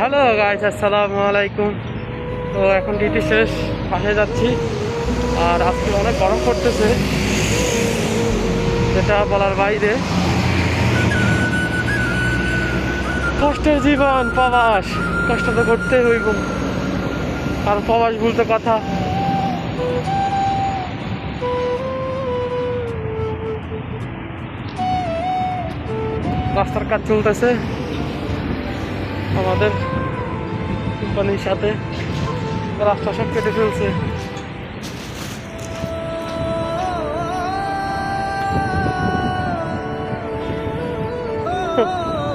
Hello guys, আসসালামু আলাইকুম। তো এখন ডিউটি শেষ, বাসায় যাচ্ছি। আর আজকে অনেক গরম পড়তেছে, যেটা বলার বাইরে। কষ্টের জীবন, প্রবাস, কষ্ট তো করতেই হইব, আর প্রবাস বলতে কথা। রাস্তার কাজ চলতেছে আমাদের কোম্পানির সাথে, রাস্তা সব কেটে ফেলছে।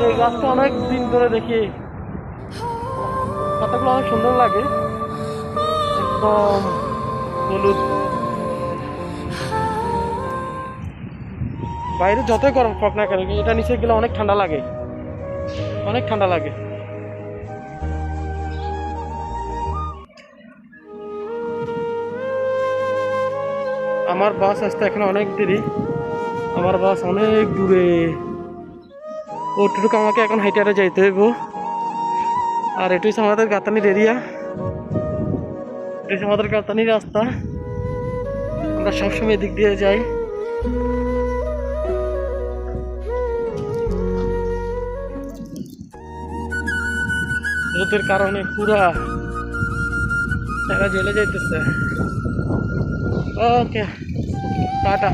এই গাছটা অনেক দিন ধরে দেখি, পাতাগুলো অনেক সুন্দর লাগে, একদম হলুদ। বাইরে যতই গরম হোক না কেন, এটা নিচে গেলে অনেক ঠান্ডা লাগে, অনেক ঠান্ডা লাগে। আমার বাস আসতে এখন অনেক দেরি, আমার বাস অনেক দূরে, ওটুকু আমাকে এখন হাইটে হাইটে যাইতে হইব। আর এটাই আমাদের গাতানির এরিয়া, এটাই আমাদের গাতানির রাস্তা, আমরা সবসময় এদিক দিয়ে যাই। রোদের কারণে পুরা জায়গা জেলে যাইতেছে। ওকে, টাটা।